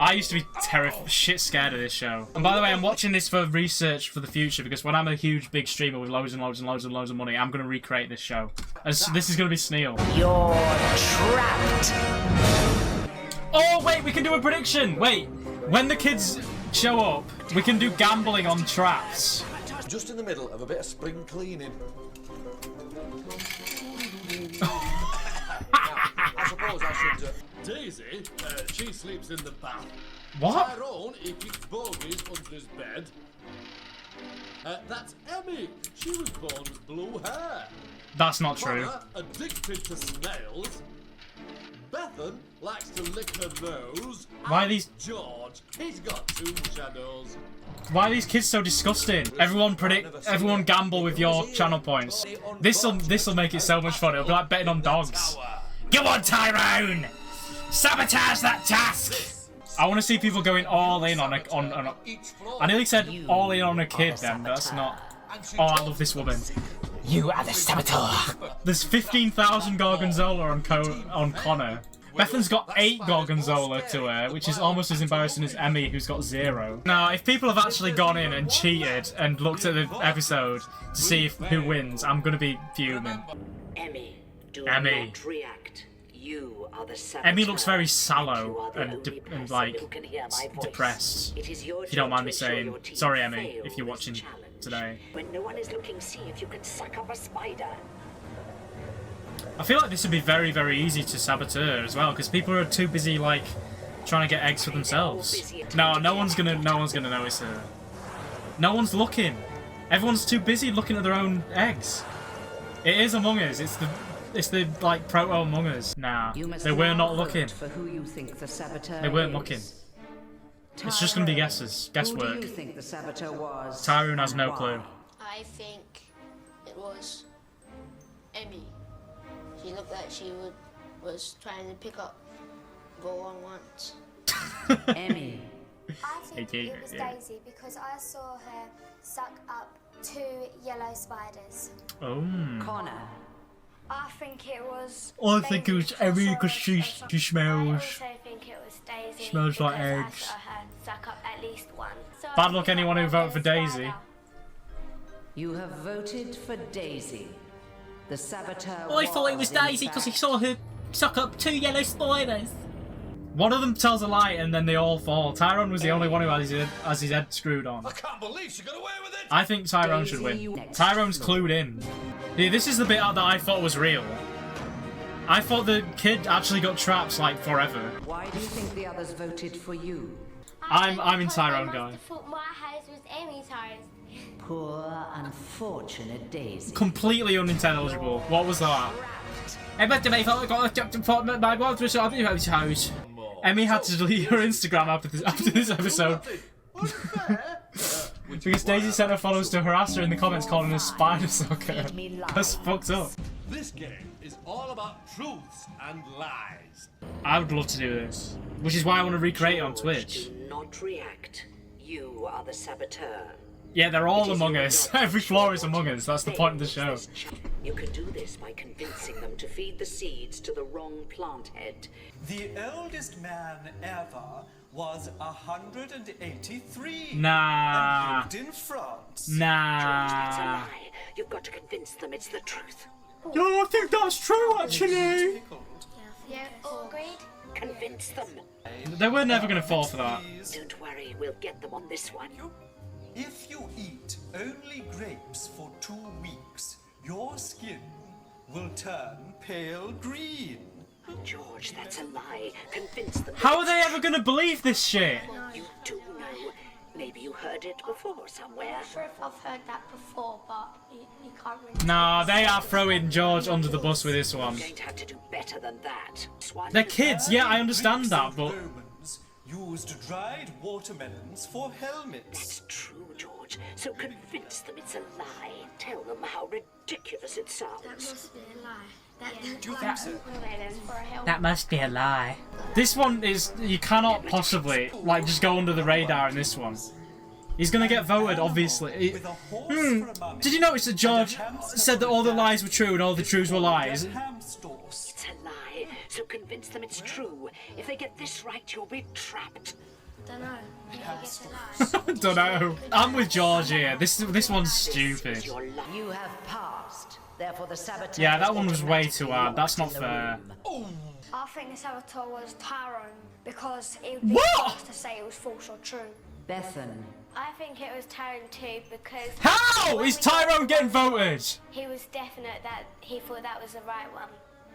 I used to be shit scared of this show. And by the way, I'm watching this for research for the future because when I'm a huge big streamer with loads and loads and loads and loads of money, I'm gonna recreate this show. This is gonna be Sneal. You're trapped. Oh wait, we can do a prediction. Wait, when the kids show up, we can do gambling on traps. Just in the middle of a bit of spring cleaning. I suppose I should. Daisy, she sleeps in the bath. What? Tyrone, he keeps bogies under his bed. That's Emmy. She was born with blue hair. That's not true. Connor, addicted to snails. Bethan likes to lick her nose. Why are these? George, he's got 2 shadows. Why are these kids so disgusting? Everyone gamble with your channel points. This'll make it so much fun. It'll be like betting on dogs. Go on, Tyrone! Sabotage that task! I want to see people going all in on a. I nearly said all in on a kid then, but that's not. Oh, I love this woman. You are the saboteur. There's 15,000 Gorgonzola on Connor. Bethan's got 8 Gorgonzola to her, which is almost as embarrassing as Emmy, who's got 0. Now, if people have actually gone in and cheated and looked at the episode to see who wins, I'm gonna be fuming. Emmy, do Emmy. not react. You are the saboteur. Emmy looks very sallow You are the and only person like who can hear my voice. depressed. It is your If you don't job mind me to ensure saying. your team Sorry, Emmy, fail if you're this watching challenge. today. When no one is looking, see if you can suck up a spider. I feel like this would be very, very easy to saboteur as well, because people are too busy like trying to get eggs for themselves. No one's gonna notice her. No one's looking. Everyone's too busy looking at their own eggs. It is Among Us. It's the like proto Among Us. Nah, they were not looking. For who you think the saboteur They weren't is. looking. It's just gonna be guesses, Who guesswork. do you think the saboteur was? Tyrone has no and clue. why? I think it was Emmy. She looked like she was trying to pick up the wrong ones. Emmy. I think Okay, it was yeah. Daisy because I saw her suck up 2 yellow spiders. Oh. Connor. I think it was. I think it was Emmy because she I smells. also think it was Daisy. Smells like because eggs. I saw her suck up at least one. So Bad I luck think anyone that who one voted for was Daisy. Spider. You have voted for Daisy. The saboteur I thought it was in Daisy because he fact- saw her suck up 2 yellow spiders. One of them tells a lie and then they all fall. Tyrone was the only one who has his head screwed on. I can't believe she got away with it. I think Tyrone should win. Tyrone's clued in. Yeah, this is the bit that I thought was real. I thought the kid actually got trapped like forever. Why do you think the others voted for you? I'm in Tyrone guy. I thought my house was Emmy's house. Poor, unfortunate Daisy. Completely unintelligible. What was that? Emmy had to delete her Instagram after this episode. Because Daisy sent her followers to harass her in the comments calling her spider sucker. That's fucked up. This game is all about truths and lies. I would love to do this. Which is why I want to recreate it on Twitch. Do not react. You are the saboteur. Yeah, they're all Among Us. Every floor is Among Us. That's the point of the show. You can do this by convincing them to feed the seeds to the wrong plant head. The oldest man ever was 183. Nah. And lived in France. George, that's a Nah. lie. You've got to convince them it's the truth. No, I think that's true, actually. Pickled. Yeah, all agreed? Convince them. They were never going to fall for that. Don't worry, we'll get them on this one. If you eat only grapes for 2 weeks, your skin will turn pale green. George, that's a lie. Convince them. How are they ever going to believe this shit? You do know. Maybe you heard it before somewhere. I'm not sure if I've heard that before, but you can't really. Nah, they are throwing George under the bus with this one. You're going to have to do better than that. Swan. They're kids, yeah, I understand Greeks that, and but Romans used dried watermelons for helmets. It's true, George. So convince them it's a lie. Tell them how ridiculous it sounds. must be a lie. Do you think so? That must be a lie. this one is, you cannot possibly, like, just go under the radar in this one. He's gonna get voted, obviously. With a horse for a mummy Did you notice that George and a hamster said that all the lies were true and all the truths were lies? ham stores. It's a lie. So convince them it's true. If they get this right, you'll be trapped. Don't know. You think it's a lie? Don't know. I'm with George here. This one's stupid. You have passed. Therefore, the saboteur. Yeah, that one was way too hard. That's not in the fair. room. I think the saboteur was Tyrone because it would be What? fast to say it was false or true. Bethan. I think it was Tyrone too because. How is Tyrone getting voted? He was definite that he thought that was the right one.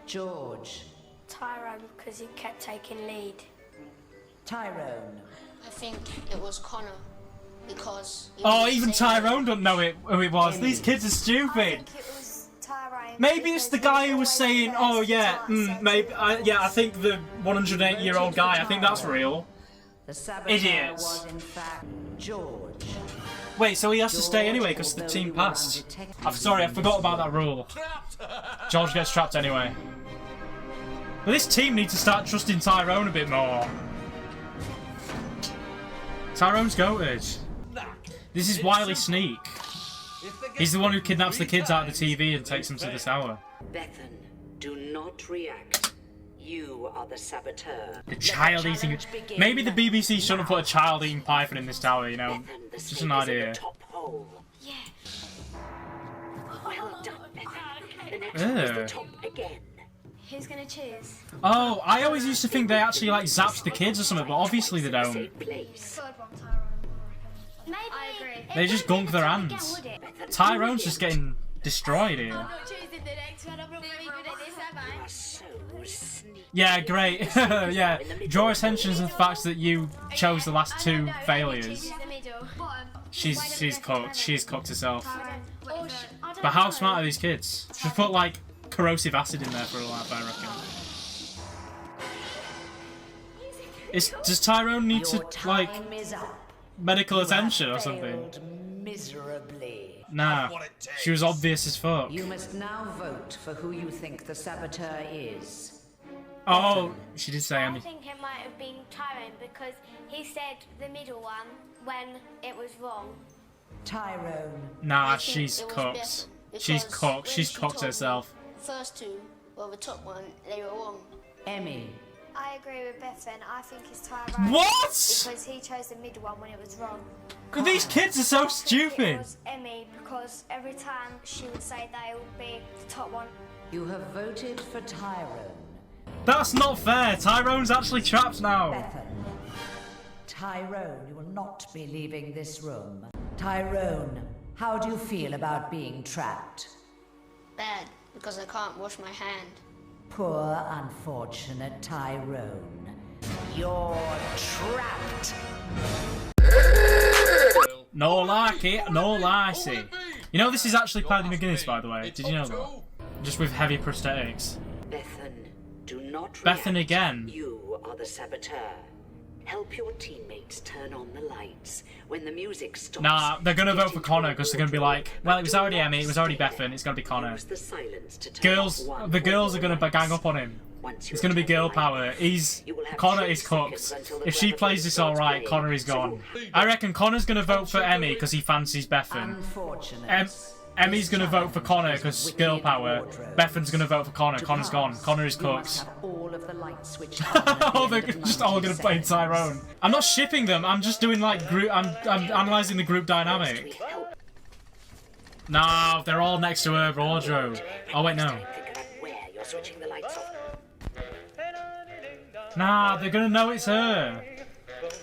George. Tyrone because he kept taking lead. Tyrone. I think it was Connor because. Oh, even Tyrone don't know who it was. These kids are I stupid. think it was Tyrone. Maybe it's the because guy he who was always saying, the "Oh first yeah, to answer. maybe, yeah, I think the 108-year-old guy. I think that's real." The saboteur Idiots. was in fact George. Wait, so he has to stay anyway because the team passed. I'm sorry, I forgot about that rule. George gets trapped anyway. But this team needs to start trusting Tyrone a bit more. Tyrone's goated. This is Wily Sneak. He's the one who kidnaps the kids out of the TV and takes them to the tower. Bethan, do not react. You are the saboteur. The child eating. Maybe the BBC shouldn't have put a child eating python in this tower, you know? Bethan, the Just an snake is in idea. the top hole. Yeah. Well done, Bethan. The next one is the top again. Who's gonna choose? Oh, I always used to think they actually like zapped the kids or something, but obviously they don't. Same place. Third one, Tyrone. Maybe. I agree. They just gunk their hands. Tyrone's just getting destroyed here. not choosing the next one. I'm not really good at this, am You are so sneaky. Yeah, great. Yeah, draw attention to the fact that you chose the last two failures. She's cooked. She's cooked herself. But how smart are these kids? Should put like corrosive acid in there for a laugh, I reckon. Does Tyrone need to Your like time is up. medical You have attention or something? failed miserably. Nah, she was obvious as fuck. You must now vote for who you think the saboteur is. Oh, she did say I anything. think it might have been Tyrone because he said the middle one when it was wrong. Tyrone. Nah, I think she's it was cooked. Bethan, She's because cooked. when She's she cooked told me herself. First two, well, the top one, they were wrong. Emmy. I agree with Bethan. I think it's Tyrone. What? Because he chose the middle one when it was wrong. These kids are so I think stupid. It was Emmy because every time she would say that it would be the top one. You have voted for Tyrone. That's not fair. Tyrone's actually trapped now. Bethan. Tyrone, you will not be leaving this room. Tyrone, how do you feel about being trapped? Bad, because I can't wash my hand. Poor, unfortunate Tyrone. You're trapped. No like it, no like it. You know this is actually Paddy McGuinness, by the way. Did you know that? Just with heavy prosthetics. Bethan, do not Bethan react. again. You are the saboteur. Help your teammates turn on the lights. When the music stops. Nah, they're gonna vote for Connor because they're gonna be like, well, it was already Emmy, it was already Bethan, it's gonna be Connor. Use the silence to turn Girls, off one the or girls are gonna others. gang up on him. Once you It's gonna be turn girl the power. lights, you will have Connor 3 is cooked. seconds until the If she clever plays this starts alright, playing. Connor is So gone. I reckon Connor's gonna vote for Emmy because he fancies Bethan. Unfortunate. Emmy's gonna vote for Connor because girl power. Bethan's gonna vote for Connor. Connor's gone. Connor is You must cooked. have all of the lights switched on at the Oh, end they're of just 90 all gonna play seconds. Tyrone. I'm not shipping them. I'm just doing like group. I'm analysing the group We dynamic. help. No, they're all next to her wardrobe. Oh wait, no. Think about where you're switching the lights off. Nah, they're gonna know it's her.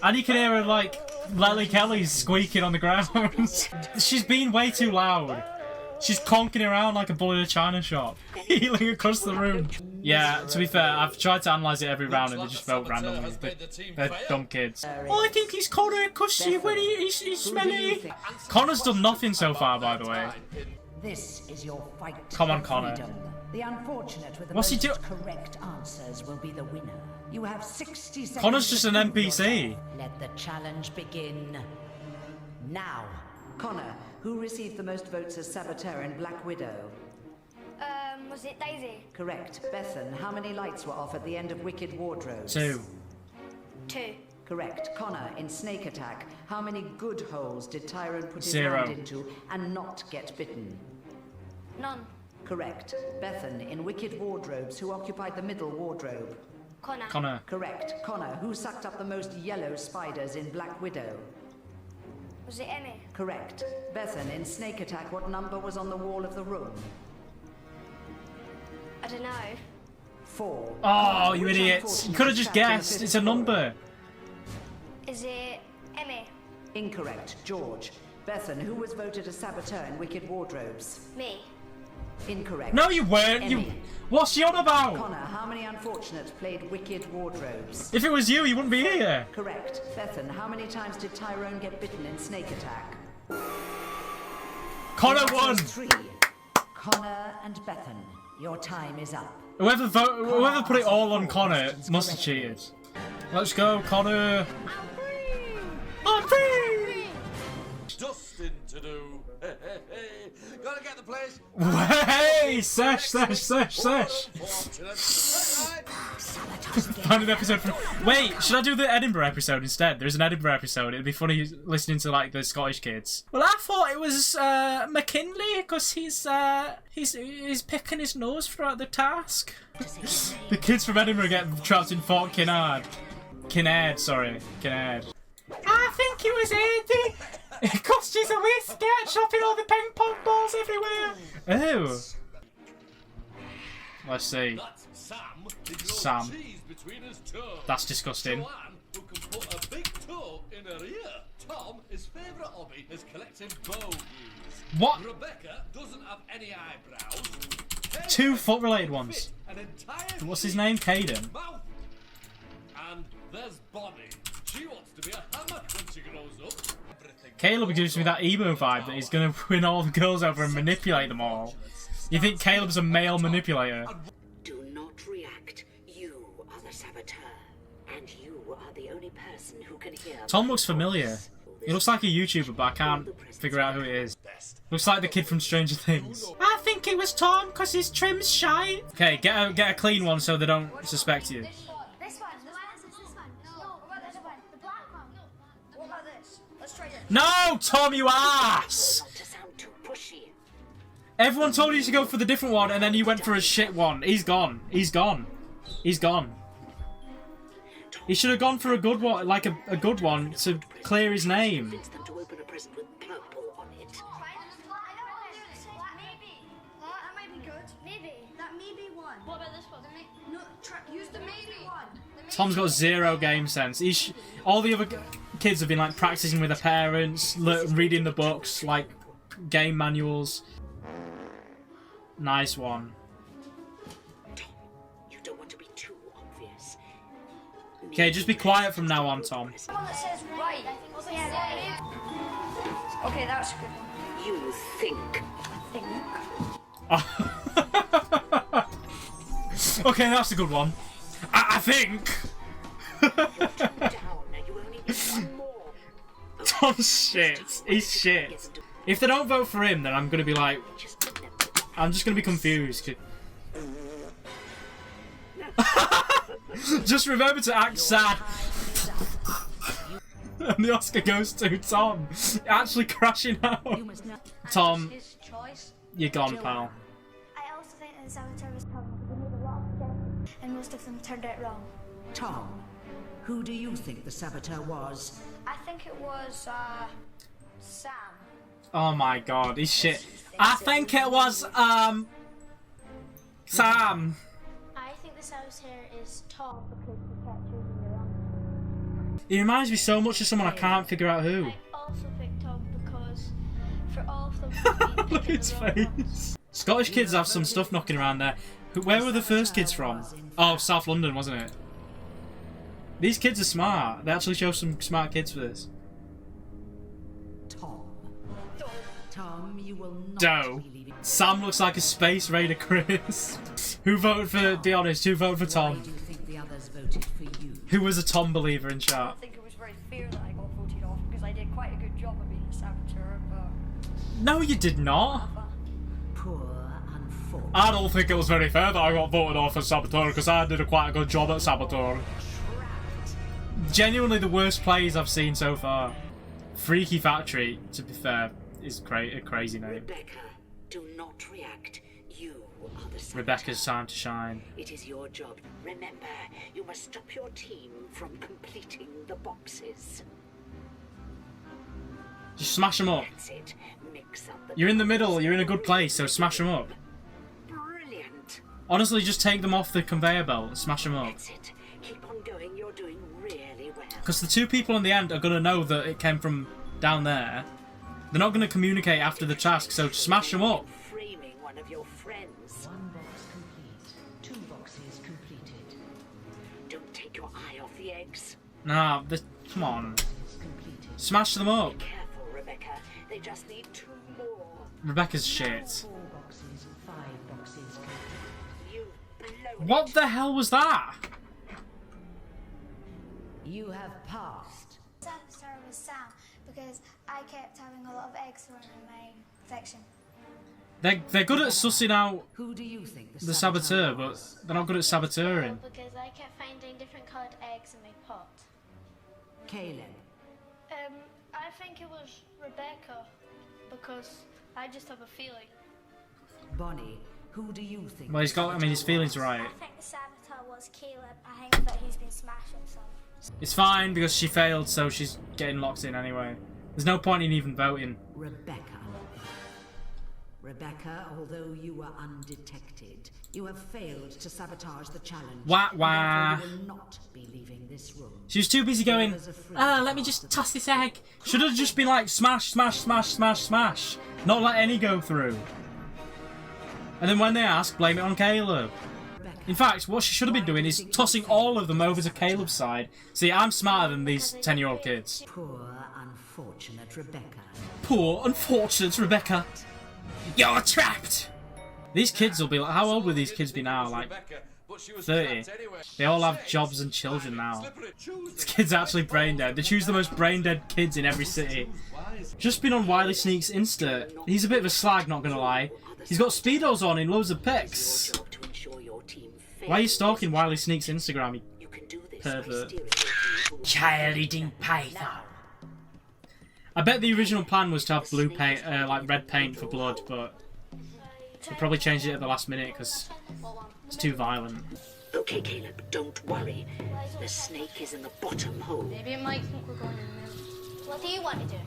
And you can hear her like Lely Kelly's squeaking on the ground. She's being way too loud. She's conking around like a bull in a china shop, healing across the room. Yeah, to be fair, I've tried to analyse it every round and they just vote randomly. They're dumb kids. Oh, I think he's Connor because he's smelly. Connor's done nothing so far, by the way. This is your fight. Come on, for Connor. freedom. The unfortunate with the What's he most do- correct answers will be the winner. You have 60 seconds. Connor's to just an prove NPC. yourself. Let the challenge begin now. Connor, who received the most votes as saboteur in Black Widow? Was it Daisy? Correct. Bethan, how many lights were off at the end of Wicked Wardrobes? 2. 2. Correct. Connor, in Snake Attack, how many good holes did Tyrone put his 0. hand into and not get bitten? None. Correct. Bethan, in Wicked Wardrobes, who occupied the middle wardrobe? Connor. Connor. Correct. Connor, who sucked up the most yellow spiders in Black Widow? Was it Emmy? Correct. Bethan, in Snake Attack, what number was on the wall of the room? I don't know. 4. Oh, you Which idiots. You unfortunate could have just trapped in the guessed. fifth It's a floor? number. Is it Emmy? Incorrect. George. Bethan, who was voted a saboteur in Wicked Wardrobes? Me. Incorrect. No, you weren't. You. Emmy. What's she on about? Connor, how many unfortunates played Wicked Wardrobes? If it was you, you wouldn't be here. Correct. Bethan, how many times did Tyrone get bitten in Snake Attack? Connor The answer won. is 3. Connor and Bethan, your time is up. Whoever put it all on Connor must have cheated. Let's go, Connor. I'm free. Dusting to do. Gotta get the place. Hey, sesh. Find an episode from. Wait, should I do the Edinburgh episode instead? There's an Edinburgh episode. It'd be funny listening to like the Scottish kids. Well, I thought it was McKinley because he's picking his nose throughout the task. The kids from Edinburgh get trapped in Fort Kinnaird. Kinnaird. I think it was Eddie. It cost you a whiskey at shopping all the ping pong balls everywhere. Oh. Let's see. That's Sam. with no Sam. cheese between his toes. That's disgusting. Joanne, who can put a big toe in her ear. Tom, his favourite hobby is collecting bogies. What? Rebecca doesn't have any eyebrows. Two foot-related ones. Fit an entire What's his name? Caden. mouth. And there's Bonnie. She wants to be a hammock when she grows up. Caleb gives me that emo vibe that he's gonna win all the girls over and manipulate them all. You think Caleb's a male manipulator? Do not react. You are the saboteur. And you are the only person who can hear. Tom looks familiar. He looks like a YouTuber, but I can't figure out who it is. Looks like the kid from Stranger Things. I think it was Tom because his trim's shite. Okay, get a clean one so they don't suspect you. This one. This one. No, what about this one? The black one. What about this? Let's try this. No, Tom, you ass! Not to sound too pushy. Everyone told you to go for the different one, and then you went for a shit one. He's gone. He's gone. He's gone. He should have gone for a good one, like a good one, to clear his name. Convince them to open a present with purple on it. Maybe. That might be good. Maybe. That may be one. What about this one? No, use the maybe one. Tom's got zero game sense. All the other kids have been like practicing with their parents, reading the books, like game manuals. Nice one. Tom, you don't want to be too obvious. Okay, just be quiet from now on, Tom. One that says right. Yeah, right. Okay, that's good. You think. Okay, that's a good one. I think. Down, you only need one more. Tom's shit. He's shit. If they don't vote for him, then I'm gonna be like, I'm just gonna be confused. Just remember to act sad. And the Oscar goes to Tom. Actually crashing out. Tom, you're gone, pal. I also think that the saboteur was Tom because he made a lot of suggestions and most of them turned out wrong. Tom, who do you think the saboteur was? I think it was Sam. Oh my god, he's shit. I think it was, Sam. I think the saboteur is Tom because he kept choosing the wrong. He reminds me so much of someone I can't figure out who. I also picked Tom because for all of them Look at his face. Scottish kids have some stuff knocking around there. Where were the first kids from? Oh, South London, wasn't it? These kids are smart. They actually show some smart kids for this. Tom, you will not Doe. be leaving. Sam looks like a Space Raider Chris. Who voted for, be honest, who voted for Why Tom? do you think the others voted for you? Who was a Tom believer in I chat? don't think it was very fair that I got voted off because I did quite a good job of being a saboteur, but No, you did not. Poor, unfortunate. I don't think it was very fair that I got voted off as Saboteur because I did quite a good job at Saboteur. Genuinely the worst plays I've seen so far. Freaky Factory, to be fair, is a crazy name. Rebecca, do not react. You are the saboteur. Rebecca's time to shine. It is your job. Remember, you must stop your team from completing the boxes. Just smash them up. That's it. Mix up the You're in the middle. You're in a good place, so smash them up. Brilliant. Honestly, just take them off the conveyor belt and smash them up. That's it. Keep on going. You're doing really well. Because the two people in the end are going to know that it came from down there. They're not going to communicate after the task, so smash them up. Framing one of your friends. One box complete. 2 boxes completed. Don't take your eye off the eggs. Nah, come on. Smash them up. Be careful, Rebecca. They just need 2 more. Rebecca's shit. 4 boxes, 5 boxes complete. You've blown What it. the hell was that? You have passed. Saboteur was Sam because I kept having a lot of eggs thrown in my section. They're good at sussing out Who do you think the saboteur, but was? they're not good at saboteuring. Because I kept finding different coloured eggs in my pot. Caleb. I think it was Rebecca because I just have a feeling. Bonnie. Who do you think? Well, he's got. I mean, his feelings are right. I think the saboteur was Caleb. I think that he's been smashing some. It's fine because she failed, so she's getting locked in anyway. There's no point in even voting. Rebecca. Rebecca, although you were undetected, you have failed to sabotage the challenge. Wah wah. Therefore, you will not be leaving this room. She was too busy going, let me just toss this egg. Should have just been like, smash, smash, smash, smash, smash. Not let any go through. And then when they ask, blame it on Caleb. In fact, what she should have been doing is tossing all of them over to Caleb's side. See, I'm smarter than these 10-year-old kids. Poor, unfortunate Rebecca. Poor, unfortunate Rebecca. You're trapped! These kids will be like, how old will these kids be now? Like, 30. They all have jobs and children now. This kid's actually brain dead. They choose the most brain dead kids in every city. Just been on Wiley Sneak's Insta. He's a bit of a slag, not gonna lie. He's got Speedos on in loads of pics. Why are you stalking Wiley Sneak's Instagram, you pervert? Child eating python. I bet the original plan was to have blue paint, like red paint for blood, but they probably changed it at the last minute because it's too violent. Okay, Caleb, don't worry. The snake is in the bottom hole. Maybe it might think we're going in the middle. What do you want to do?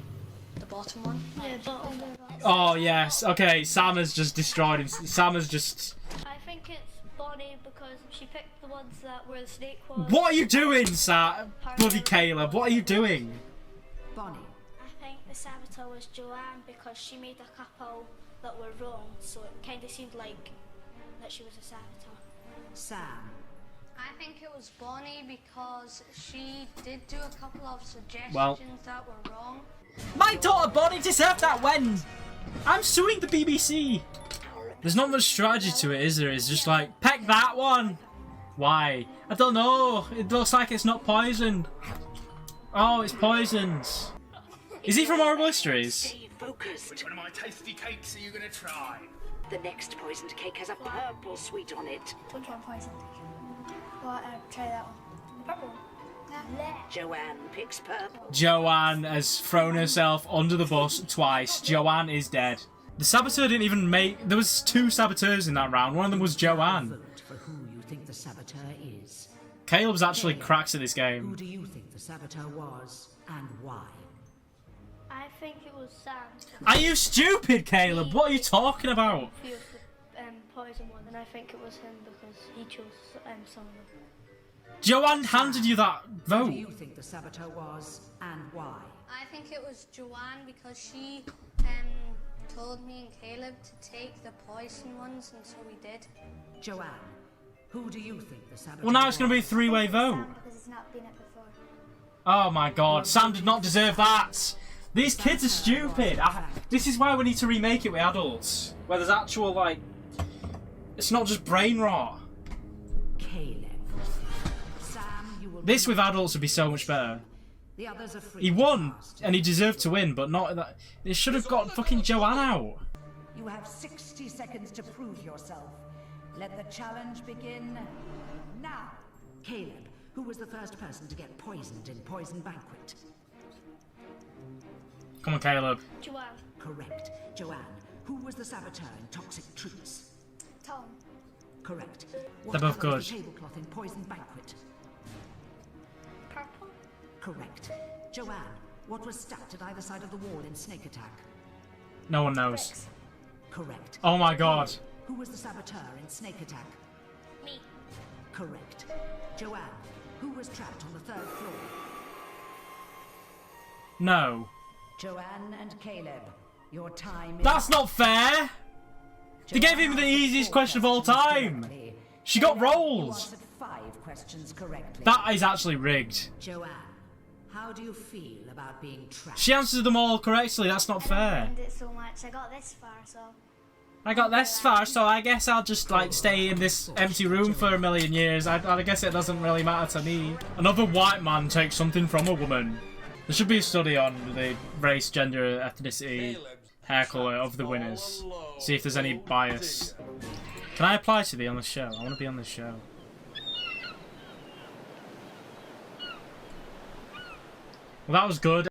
The bottom one? Yeah, bottom one. Oh yes, okay, Sam has just destroyed him. Sam has just... I think it's Bonnie because she picked the ones that where the snake was. What are you doing, Sam? Bloody Caleb, what are you doing? Bonnie. I think the saboteur was Joanne because she made a couple that were wrong, so it kind of seemed like that she was a saboteur. Sam. I think it was Bonnie because she did do a couple of suggestions that were wrong. My daughter Bonnie deserved that win! I'm suing the BBC! There's not much strategy to it, is there? It's just like, peck that one! Why? I don't know. It looks like it's not poisoned. Oh, it's poisoned. Is he from Horrible Histories? Stay focused. Which one of my tasty cakes are you going to try? The next poisoned cake has a purple sweet on it. Which one poisoned? Well, try that one. The purple one. Yeah. Joanne picks purple. Joanne has thrown herself under the bus twice. Joanne is dead. The saboteur didn't even make... There was 2 saboteurs in that round. One of them was Joanne. Vote for who you think the saboteur is. Caleb's actually cracks at this Who game. do you think the saboteur was and why? I think it was Sam. Are you stupid, Caleb? What are you talking about? He was the poison one, and I think it was him because he chose some of them. Joanne handed you that Who do vote. you think the saboteur was and why? I think it was Joanne because she told me and Caleb to take the poison ones, and so we did. Joanne. Who do you think the saboteur Well, now it's going to be a was? 3-way vote. Because it's not been it before. Oh my god, Sam did not deserve that. These kids are stupid. This is why we need to remake it with adults. Where there's actual, like... It's not just brain rot. Caleb. Sam, you will This with adults would be so much better. The others are free He to won, cast. and he deserved to win, but not that. They should have got fucking Joanne out. You have 60 seconds to prove yourself. Let the challenge begin now. Caleb, who was the first person to get poisoned in Poison Banquet? Come on, Caleb. Joanne. Correct. Joanne, who was the saboteur in Toxic Truths? Correct. They're both colour was good. the tablecloth in Poison Banquet? Purple? Correct. Joanne, what was stacked at either side of the wall in Snake Attack? No one knows. Bricks. Correct. Oh my god. Who was the saboteur in Snake Attack? Me. Correct. Joanne, who was trapped on the 3rd floor? No. Joanne and Caleb, your time is... That's not fair! They gave him the easiest question of all time! She got rolls! You answered 5 questions correctly. That is actually rigged. Joanne, how do you feel about being trapped? She answered them all correctly, that's not I fair. don't mind it so much. I got this far, so... I got this far, so I guess I'll just, like, stay in this empty room for a million years. I guess it doesn't really matter to me. Another white man takes something from a woman. There should be a study on the race, gender, ethnicity, hair colour of the winners. See if there's any bias. Can I apply to be on the show? I want to be on this show. Well, that was good.